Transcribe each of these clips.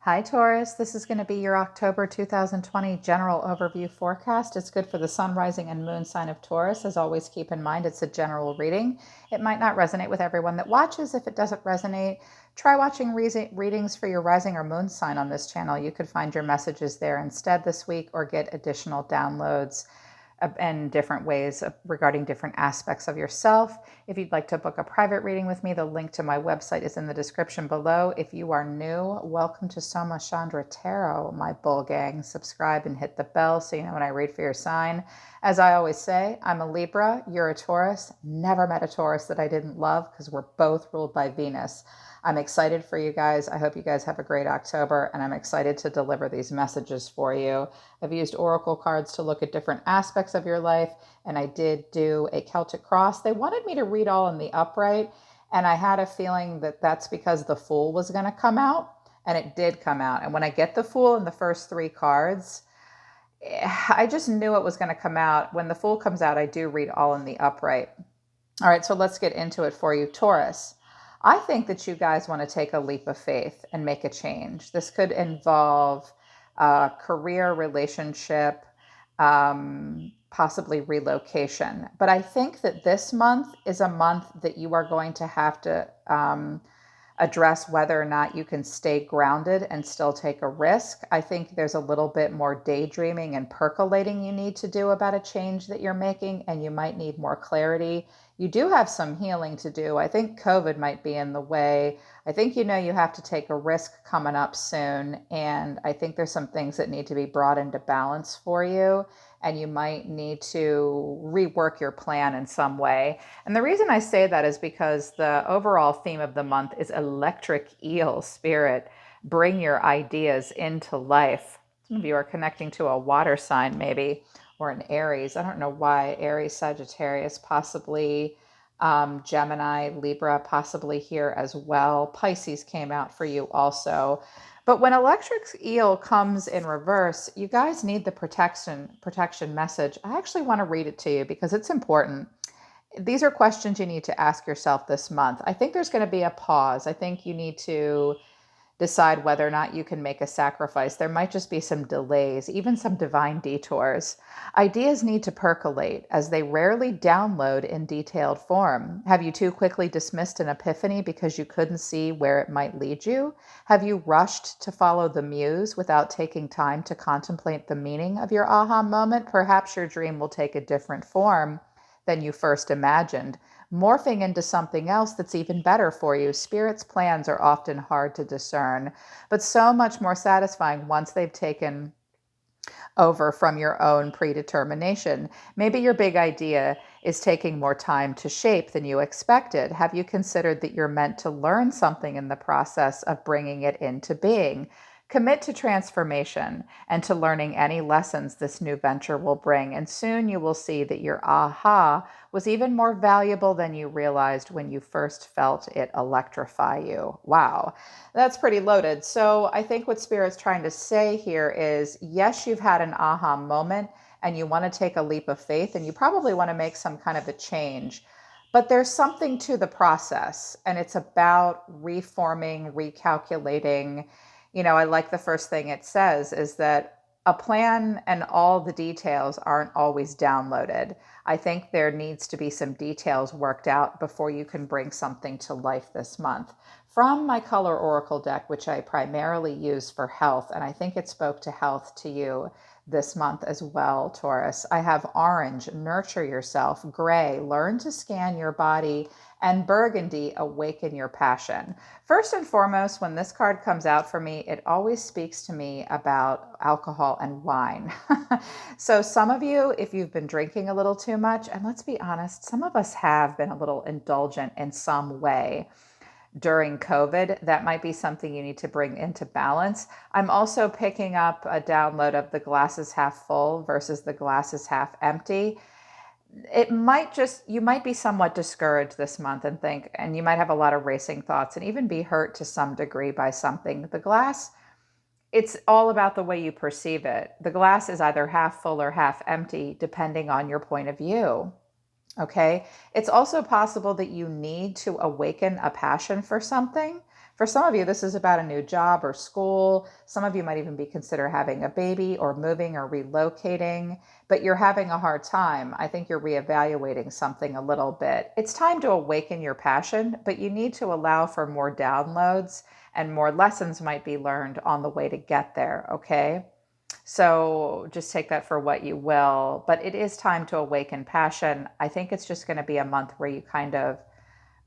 Hi, Taurus. This is going to be your October 2020 general overview forecast. It's good for the sun, rising, and moon sign of Taurus. As always, keep in mind it's a general reading. It might not resonate with everyone that watches. If it doesn't resonate, try watching readings for your rising or moon sign on this channel. You could find your messages there instead this week or get additional downloads and different ways regarding different aspects of yourself. If you'd like to book a private reading with me, the link to my website is in the description below. If you are new, welcome to Soma, Chandra Tarot, my bull gang. Subscribe and hit the bell so you know when I read for your sign. As I always say, I'm a Libra, you're a Taurus. Never met a Taurus that I didn't love because we're both ruled by Venus. I'm excited for you guys. I hope you guys have a great October, and I'm excited to deliver these messages for you. I've used oracle cards to look at different aspects of your life, and I did do a Celtic cross. They wanted me to read all in the upright, and I had a feeling that that's because the Fool was going to come out, and it did come out. And when I get the Fool in the first three cards, I just knew it was going to come out. When the Fool comes out, I do read all in the upright. All right, so let's get into it for you, Taurus. I think that you guys want to take a leap of faith and make a change. This could involve a career, relationship, possibly relocation. But I think that this month is a month that you are going to have to address whether or not you can stay grounded and still take a risk. I think there's a little bit more daydreaming and percolating you need to do about a change that you're making, and you might need more clarity. You do have some healing to do. I think COVID might be in the way. I think you know you have to take a risk coming up soon, and I think there's some things that need to be brought into balance for you, and you might need to rework your plan in some way. And the reason I say that is because the overall theme of the month is electric eel spirit. Bring your ideas into life. Some of you are connecting to a water sign maybe, or an Aries. I don't know why. Aries, Sagittarius, possibly Gemini, Libra, possibly here as well. Pisces came out for you also. But when electric eel comes in reverse, you guys need the protection message. I actually want to read it to you because it's important. These are questions you need to ask yourself this month. I think there's going to be a pause. I think you need to decide whether or not you can make a sacrifice. There might just be some delays, even some divine detours. Ideas need to percolate as they rarely download in detailed form. Have you too quickly dismissed an epiphany because you couldn't see where it might lead you? Have you rushed to follow the muse without taking time to contemplate the meaning of your aha moment? Perhaps your dream will take a different form than you first imagined, morphing into something else that's even better for you. Spirit's plans are often hard to discern, but so much more satisfying once they've taken over from your own predetermination. Maybe your big idea is taking more time to shape than you expected. Have you considered that you're meant to learn something in the process of bringing it into being? Commit to transformation and to learning any lessons this new venture will bring, and soon you will see that your aha was even more valuable than you realized when you first felt it electrify you. Wow, that's pretty loaded. So I think what Spirit's trying to say here is, yes, you've had an aha moment and you want to take a leap of faith and you probably want to make some kind of a change. But there's something to the process, and it's about reforming, recalculating. You know, I like the first thing it says is that a plan and all the details aren't always downloaded. I think there needs to be some details worked out before you can bring something to life this month. From my color oracle deck, which I primarily use for health, and I think it spoke to health to you this month as well, Taurus. I have orange, nurture yourself, gray, learn to scan your body, and burgundy, awaken your passion. First and foremost, when this card comes out for me, it always speaks to me about alcohol and wine. So some of you, if you've been drinking a little too much, and let's be honest, some of us have been a little indulgent in some way during COVID, that might be something you need to bring into balance. I'm also picking up a download of the glass is half full versus the glass is half empty. It might just, you might be somewhat discouraged this month and think, and you might have a lot of racing thoughts and even be hurt to some degree by something. The glass, it's all about the way you perceive it. The glass is either half full or half empty, depending on your point of view. Okay. It's also possible that you need to awaken a passion for something. For some of you, this is about a new job or school. Some of you might even be consider having a baby or moving or relocating, but you're having a hard time. I think you're reevaluating something a little bit. It's time to awaken your passion, but you need to allow for more downloads, and more lessons might be learned on the way to get there, okay? So just take that for what you will. But it is time to awaken passion. I think it's just going to be a month where you kind of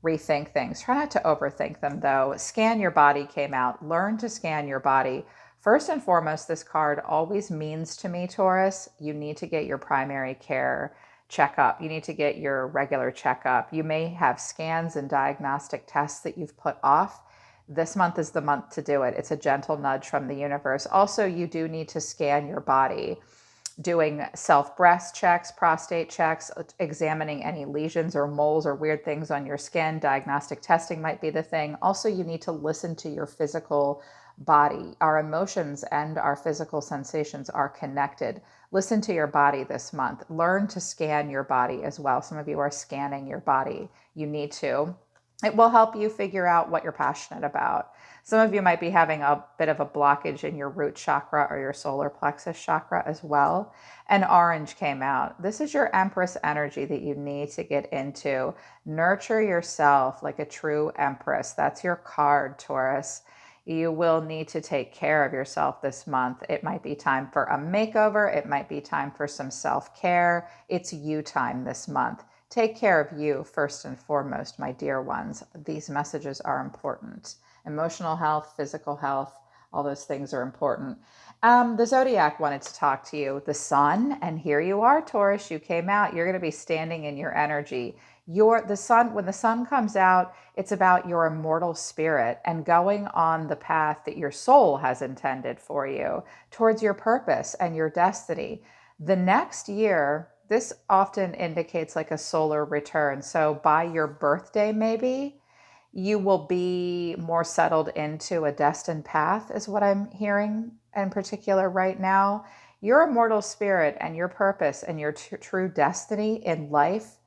rethink things. Try not to overthink them, though. Scan your body came out. Learn to scan your body. First and foremost, this card always means to me, Taurus, you need to get your primary care checkup. You need to get your regular checkup. You may have scans and diagnostic tests that you've put off. This month is the month to do it. It's a gentle nudge from the universe. Also, you do need to scan your body, doing self-breast checks, prostate checks, examining any lesions or moles or weird things on your skin. Diagnostic testing might be the thing. Also, you need to listen to your physical body. Our emotions and our physical sensations are connected. Listen to your body this month. Learn to scan your body as well. Some of you are scanning your body. You need to. It will help you figure out what you're passionate about. Some of you might be having a bit of a blockage in your root chakra or your solar plexus chakra as well. And orange came out. This is your Empress energy that you need to get into. Nurture yourself like a true Empress. That's your card, Taurus. You will need to take care of yourself this month. It might be time for a makeover. It might be time for some self-care. It's you time this month. Take care of you first and foremost, my dear ones. These messages are important. Emotional health, physical health, all those things are important. The Zodiac wanted to talk to you. The sun, and here you are, Taurus. You came out. You're going to be standing in your energy. The sun, when the sun comes out, it's about your immortal spirit and going on the path that your soul has intended for you towards your purpose and your destiny. The next year, this often indicates like a solar return. So by your birthday, maybe you will be more settled into a destined path, is what I'm hearing in particular right now. Your immortal spirit and your purpose and your true destiny in life,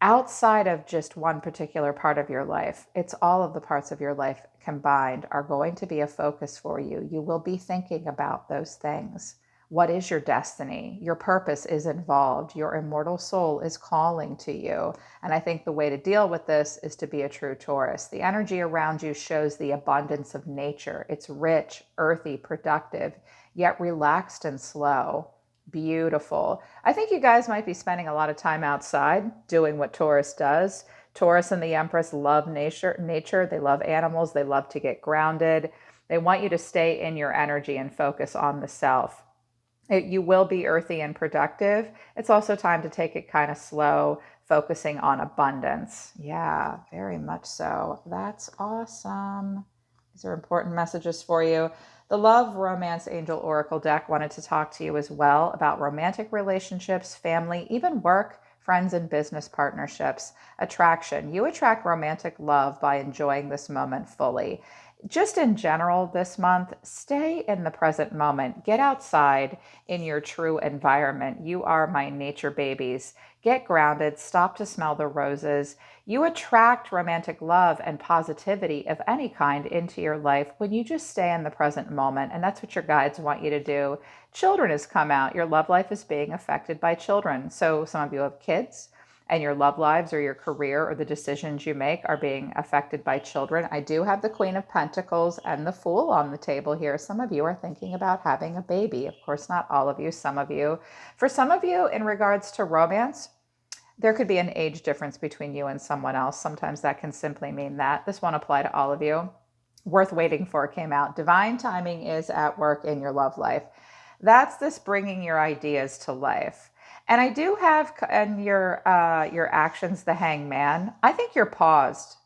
outside of just one particular part of your life, it's all of the parts of your life combined, are going to be a focus for you. You will be thinking about those things. What is your destiny? Your purpose is involved. Your immortal soul is calling to you. And I think the way to deal with this is to be a true Taurus. The energy around you shows the abundance of nature. It's rich, earthy, productive, yet relaxed and slow. Beautiful. I think you guys might be spending a lot of time outside doing what Taurus does. Taurus and the Empress love nature. They love animals. They love to get grounded. They want you to stay in your energy and focus on the self. You will be earthy and productive. It's also time to take it kind of slow, focusing on abundance. Yeah, very much so. That's awesome. These are important messages for you. The Love Romance Angel Oracle deck wanted to talk to you as well about romantic relationships, family, even work, friends and business partnerships. Attraction. You attract romantic love by enjoying this moment fully. Just in general this month, stay in the present moment. Get outside in your true environment. You are my nature babies. Get grounded. Stop to smell the roses. You attract romantic love and positivity of any kind into your life when you just stay in the present moment. And that's what your guides want you to do. Children has come out. Your love life is being affected by children. So some of you have kids, and your love lives or your career or the decisions you make are being affected by children. I do have the Queen of Pentacles and the Fool on the table here. Some of you are thinking about having a baby. Of course, not all of you, some of you. For some of you, in regards to romance, there could be an age difference between you and someone else. Sometimes that can simply mean that. This won't apply to all of you. Worth waiting for came out. Divine timing is at work in your love life. That's this bringing your ideas to life. And I do have in your actions the Hangman. I think you're paused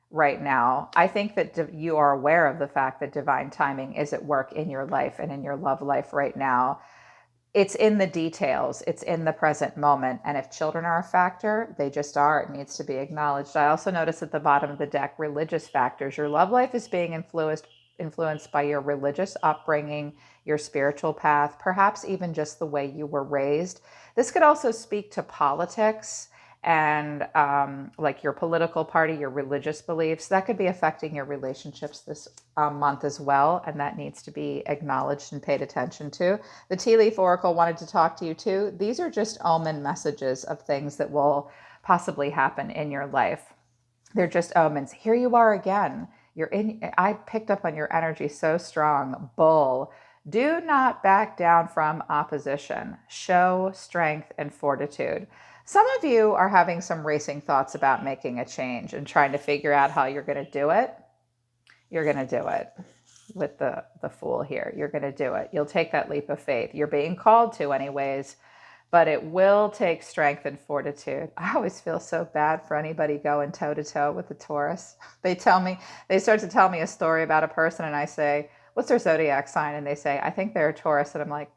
right now. I think that you are aware of the fact that divine timing is at work in your life and in your love life right now. It's in the details. It's in the present moment. And if children are a factor, they just are. It needs to be acknowledged. I also notice at the bottom of the deck, religious factors. Your love life is being influenced by your religious upbringing, your spiritual path, perhaps even just the way you were raised. This could also speak to politics and like your political party, your religious beliefs, that could be affecting your relationships this month as well. And that needs to be acknowledged and paid attention to. The Tea Leaf Oracle wanted to talk to you too. These are just omen messages of things that will possibly happen in your life. They're just omens. Here you are again. I picked up on your energy so strong. Bull. Do not back down from opposition. Show strength and fortitude. Some of you are having some racing thoughts about making a change and trying to figure out how you're going to do it. You're going to do it with the Fool here. You're going to do it. You'll take that leap of faith. You're being called to anyways, but it will take strength and fortitude. I always feel so bad for anybody going toe to toe with the Taurus. They start to tell me a story about a person, and I say, what's their zodiac sign? And they say, I think they're a Taurus. And I'm like,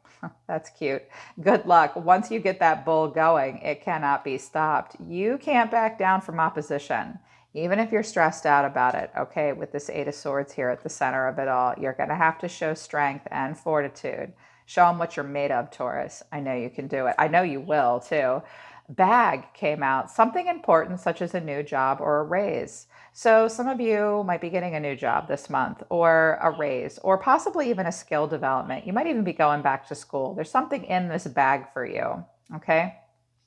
that's cute. Good luck. Once you get that bull going, it cannot be stopped. You can't back down from opposition, even if you're stressed out about it. Okay, with this Eight of Swords here at the center of it all, you're going to have to show strength and fortitude. Show them what you're made of, Taurus. I know you can do it. I know you will too. Bag came out, something important such as a new job or a raise. So some of you might be getting a new job this month, or a raise, or possibly even a skill development. You might even be going back to school. There's something in this bag for you, okay?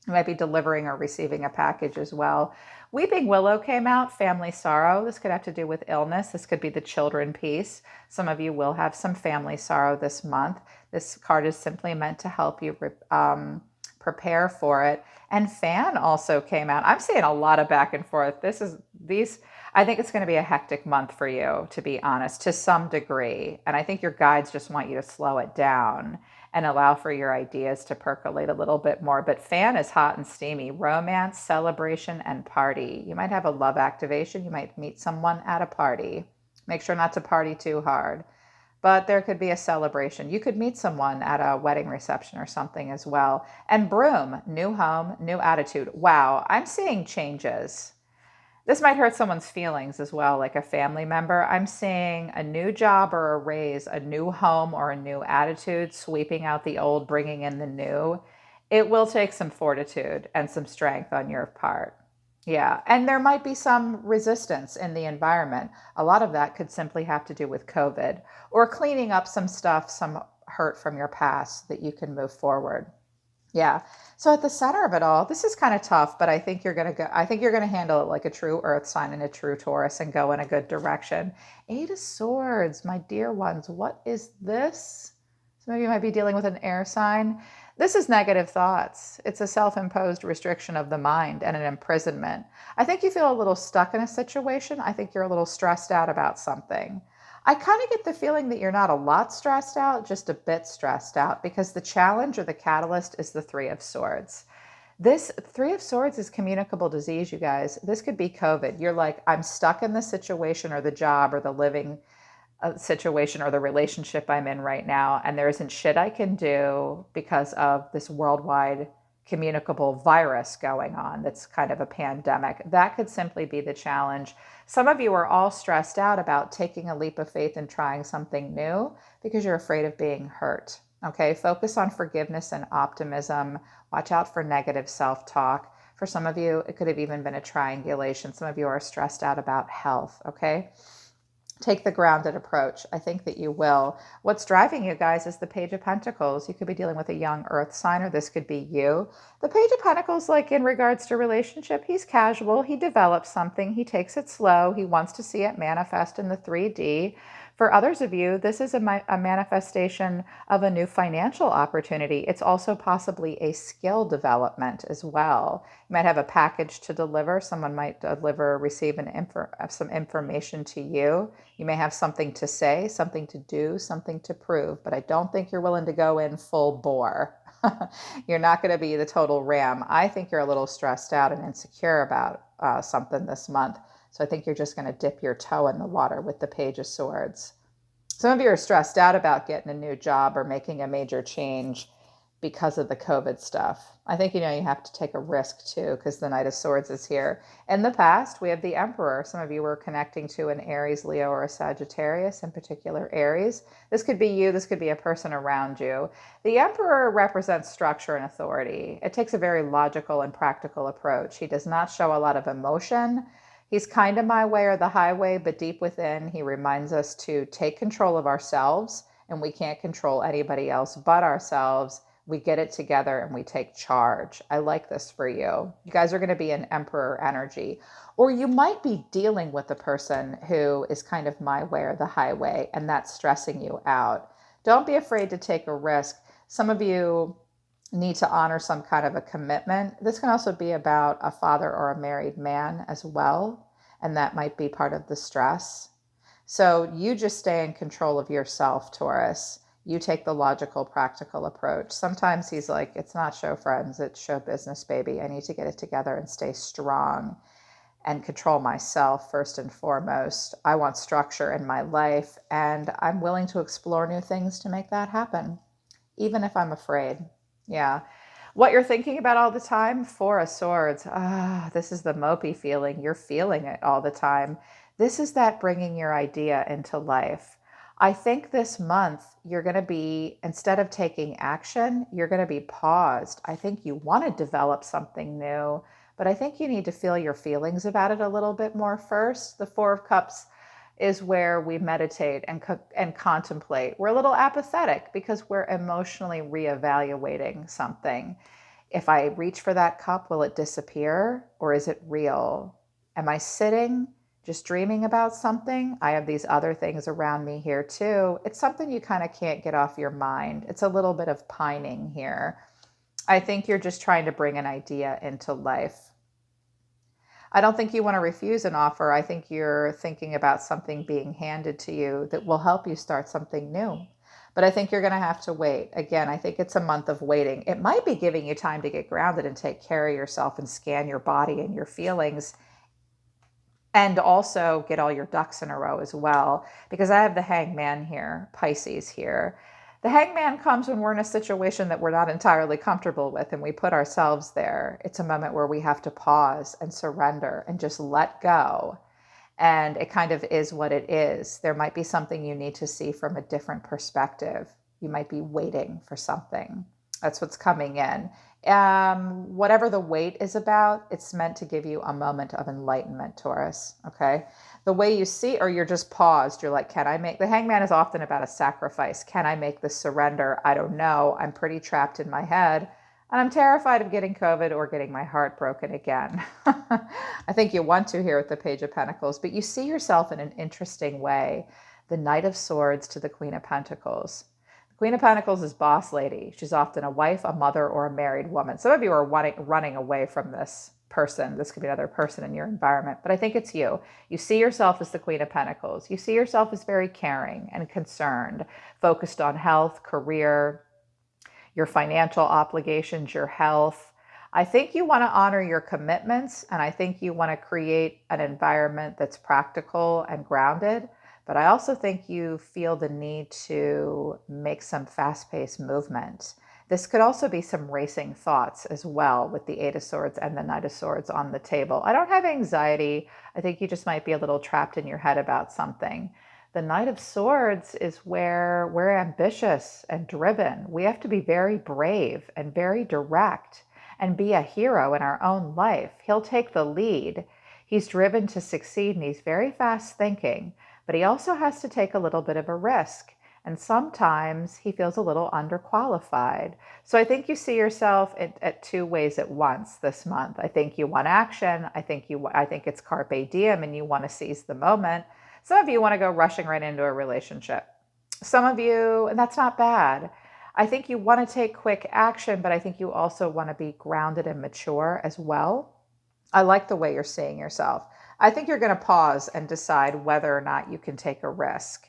You might be delivering or receiving a package as well. Weeping Willow came out, family sorrow. This could have to do with illness. This could be the children piece. Some of you will have some family sorrow this month. This card is simply meant to help you prepare for it. And Fan also came out. I'm seeing a lot of back and forth. I think it's going to be a hectic month for you, to be honest, to some degree. And I think your guides just want you to slow it down and allow for your ideas to percolate a little bit more. But Fan is hot and steamy. Romance, celebration, and party. You might have a love activation. You might meet someone at a party. Make sure not to party too hard. But there could be a celebration. You could meet someone at a wedding reception or something as well. And Broom, new home, new attitude. Wow, I'm seeing changes. This might hurt someone's feelings as well, like a family member. I'm seeing a new job or a raise, a new home or a new attitude, sweeping out the old, bringing in the new. It will take some fortitude and some strength on your part. Yeah, and there might be some resistance in the environment. A lot of that could simply have to do with COVID or cleaning up some stuff, some hurt from your past that you can move forward. Yeah. So at the center of it all, this is kind of tough, but I think you're going to go, I think you're going to handle it like a true earth sign and a true Taurus and go in a good direction. Eight of Swords, my dear ones, what is this? Some of you might be dealing with an air sign. This is negative thoughts. It's a self-imposed restriction of the mind and an imprisonment. I think you feel a little stuck in a situation. I think you're a little stressed out about something. I kind of get the feeling that you're not a lot stressed out, just a bit stressed out, because the challenge or the catalyst is the Three of Swords. This Three of Swords is communicable disease, you guys. This could be COVID. You're like, I'm stuck in the situation or the job or the living situation or the relationship I'm in right now, and there isn't shit I can do because of this worldwide communicable virus going on that's kind of a pandemic. That could simply be the challenge. Some of you are all stressed out about taking a leap of faith and trying something new because you're afraid of being hurt. Okay, focus on forgiveness and optimism. Watch out for negative self-talk. For some of you, it could have even been a triangulation. Some of you are stressed out about health, okay? Take the grounded approach. I think that you will. What's driving you guys is the Page of Pentacles. You could be dealing with a young earth sign, or this could be you. The Page of Pentacles, like in regards to relationship, he's casual. He develops something. He takes it slow. He wants to see it manifest in the 3D. For others of you, this is a manifestation of a new financial opportunity. It's also possibly a skill development as well. You might have a package to deliver. Someone might receive some information to you. You may have something to say, something to do, something to prove, but I don't think you're willing to go in full bore. You're not going to be the total ram. I think you're a little stressed out and insecure about something this month. So I think you're just going to dip your toe in the water with the Page of Swords. Some of you are stressed out about getting a new job or making a major change. because of the COVID stuff. I think, you have to take a risk too, because the Knight of Swords is here. In the past, we have the Emperor. Some of you were connecting to an Aries, Leo, or a Sagittarius, in particular Aries. This could be you. This could be a person around you. The Emperor represents structure and authority. It takes a very logical and practical approach. He does not show a lot of emotion. He's kind of my way or the highway, but deep within, he reminds us to take control of ourselves, and we can't control anybody else but ourselves. We get it together and we take charge. I like this for you. You guys are going to be in Emperor energy. Or you might be dealing with a person who is kind of my way or the highway, and that's stressing you out. Don't be afraid to take a risk. Some of you need to honor some kind of a commitment. This can also be about a father or a married man as well, and that might be part of the stress. So you just stay in control of yourself, Taurus. You take the logical, practical approach. Sometimes he's like, it's not show friends, it's show business, baby. I need to get it together and stay strong and control myself first and foremost. I want structure in my life, and I'm willing to explore new things to make that happen, even if I'm afraid. Yeah. What you're thinking about all the time, Four of Swords. This is the mopey feeling. You're feeling it all the time. This is that bringing your idea into life. I think this month you're going to be, instead of taking action, you're going to be paused. I think you want to develop something new, but I think you need to feel your feelings about it a little bit more first. The Four of Cups is where we meditate and contemplate. We're a little apathetic because we're emotionally reevaluating something. If I reach for that cup, will it disappear, or is it real? Am I sitting just dreaming about something? I have these other things around me here too. It's something you kind of can't get off your mind. It's a little bit of pining here. I think you're just trying to bring an idea into life. I don't think you want to refuse an offer. I think you're thinking about something being handed to you that will help you start something new. But I think you're going to have to wait. Again, I think it's a month of waiting. It might be giving you time to get grounded and take care of yourself and scan your body and your feelings, and also get all your ducks in a row as well, because I have the Hangman here, Pisces here. The Hangman comes when we're in a situation that we're not entirely comfortable with, and we put ourselves there. It's a moment where we have to pause and surrender and just let go. And it kind of is what it is. There might be something you need to see from a different perspective. You might be waiting for something. That's what's coming in. Whatever the wait is about, it's meant to give you a moment of enlightenment, Taurus. Okay. The way you see, or you're just paused. You're like, can I make, the Hangman is often about a sacrifice. Can I make this surrender? I don't know. I'm pretty trapped in my head, and I'm terrified of getting COVID or getting my heart broken again. I think you want to here with the Page of Pentacles, but you see yourself in an interesting way. The Knight of Swords to the Queen of Pentacles. Queen of Pentacles is boss lady. She's often a wife, a mother, or a married woman. Some of you are running away from this person. This could be another person in your environment, but I think it's you. You see yourself as the Queen of Pentacles. You see yourself as very caring and concerned, focused on health, career, your financial obligations, your health. I think you want to honor your commitments, and I think you want to create an environment that's practical and grounded. But I also think you feel the need to make some fast-paced movement. This could also be some racing thoughts as well, with the Eight of Swords and the Knight of Swords on the table. I don't have anxiety. I think you just might be a little trapped in your head about something. The Knight of Swords is where we're ambitious and driven. We have to be very brave and very direct and be a hero in our own life. He'll take the lead. He's driven to succeed, and he's very fast thinking. But he also has to take a little bit of a risk. And sometimes he feels a little underqualified. So I think you see yourself at two ways at once this month. I think you want action. I think it's carpe diem, and you want to seize the moment. Some of you want to go rushing right into a relationship. Some of you, and that's not bad. I think you want to take quick action, but I think you also want to be grounded and mature as well. I like the way you're seeing yourself. I think you're going to pause and decide whether or not you can take a risk,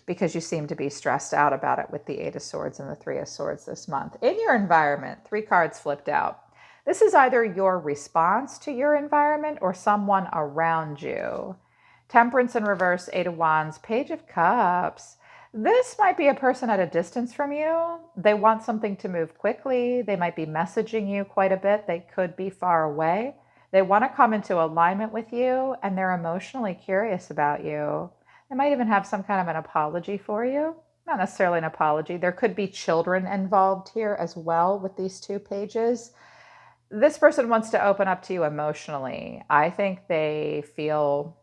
because you seem to be stressed out about it with the Eight of Swords and the Three of Swords this month. In your environment, 3 cards flipped out. This is either your response to your environment or someone around you. Temperance in reverse, Eight of Wands, Page of Cups. This might be a person at a distance from you. They want something to move quickly. They might be messaging you quite a bit. They could be far away. They want to come into alignment with you and they're emotionally curious about you. They might even have some kind of an apology for you. Not necessarily an apology. There could be children involved here as well with these 2 pages. This person wants to open up to you emotionally. I think they feel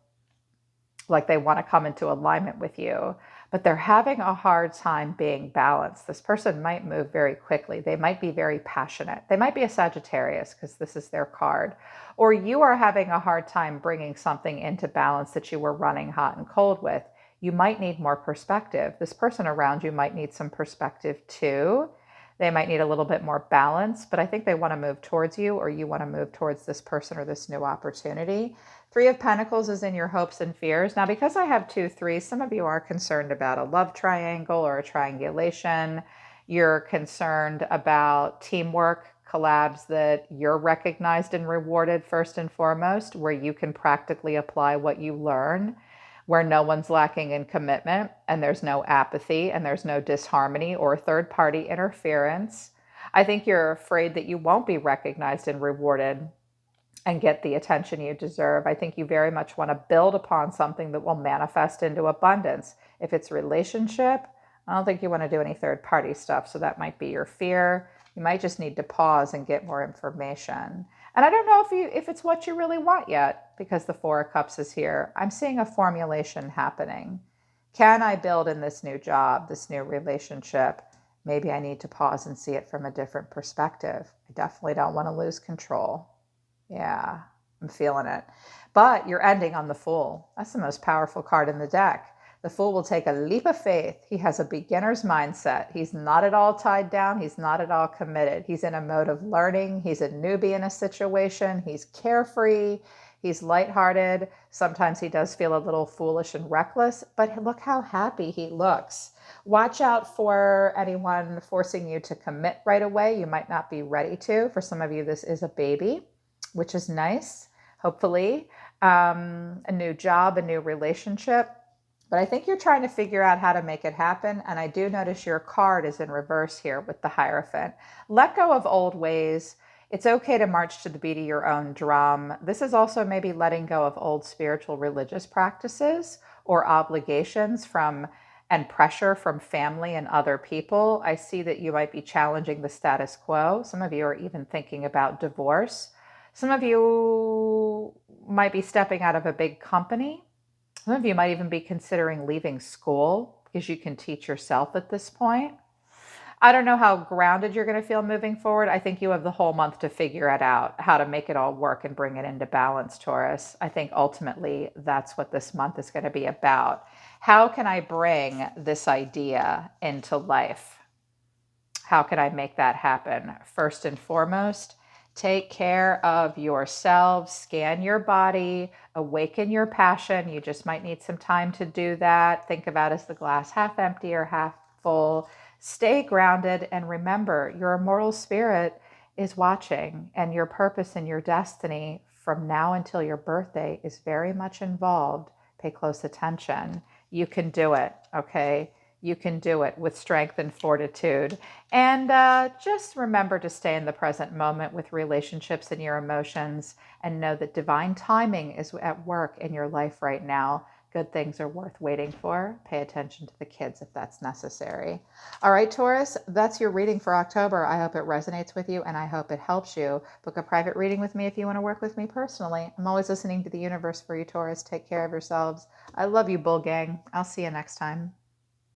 like they want to come into alignment with you, but they're having a hard time being balanced. This person might move very quickly. They might be very passionate. They might be a Sagittarius because this is their card. Or you are having a hard time bringing something into balance that you were running hot and cold with. You might need more perspective. This person around you might need some perspective too. They might need a little bit more balance, but I think they want to move towards you, or you want to move towards this person or this new opportunity. 3 of Pentacles is in your hopes and fears. Now, because I have 2 3s, some of you are concerned about a love triangle or a triangulation. You're concerned about teamwork, collabs that you're recognized and rewarded first and foremost, where you can practically apply what you learn, where no one's lacking in commitment and there's no apathy and there's no disharmony or third-party interference. I think you're afraid that you won't be recognized and rewarded and get the attention you deserve. I think you very much want to build upon something that will manifest into abundance. If it's relationship, I don't think you want to do any third-party stuff, so that might be your fear. You might just need to pause and get more information. And I don't know if it's what you really want yet, because the 4 of Cups is here. I'm seeing a formulation happening. Can I build in this new job, this new relationship? Maybe I need to pause and see it from a different perspective. I definitely don't want to lose control. Yeah, I'm feeling it. But you're ending on the Fool. That's the most powerful card in the deck. The Fool will take a leap of faith. He has a beginner's mindset. He's not at all tied down. He's not at all committed. He's in a mode of learning. He's a newbie in a situation. He's carefree. He's lighthearted. Sometimes he does feel a little foolish and reckless, but look how happy he looks. Watch out for anyone forcing you to commit right away. You might not be ready to. For some of you, this is a baby, which is nice, hopefully. A new job, a new relationship. But I think you're trying to figure out how to make it happen. And I do notice your card is in reverse here with the Hierophant. Let go of old ways. It's okay to march to the beat of your own drum. This is also maybe letting go of old spiritual religious practices or obligations and pressure from family and other people. I see that you might be challenging the status quo. Some of you are even thinking about divorce. Some of you might be stepping out of a big company. Some of you might even be considering leaving school because you can teach yourself at this point. I don't know how grounded you're going to feel moving forward. I think you have the whole month to figure it out, how to make it all work and bring it into balance, Taurus. I think ultimately that's what this month is going to be about. How can I bring this idea into life? How can I make that happen? First and foremost, take care of yourselves, scan your body, awaken your passion. You just might need some time to do that. Think about is the glass half empty or half full. Stay grounded and remember your immortal spirit is watching, and your purpose and your destiny from now until your birthday is very much involved. Pay close attention. You can do it, okay? You can do it with strength and fortitude. And just remember to stay in the present moment with relationships and your emotions, and know that divine timing is at work in your life right now. Good things are worth waiting for. Pay attention to the kids if that's necessary. All right, Taurus, that's your reading for October. I hope it resonates with you and I hope it helps you. Book a private reading with me if you want to work with me personally. I'm always listening to the universe for you, Taurus. Take care of yourselves. I love you, Bull Gang. I'll see you next time.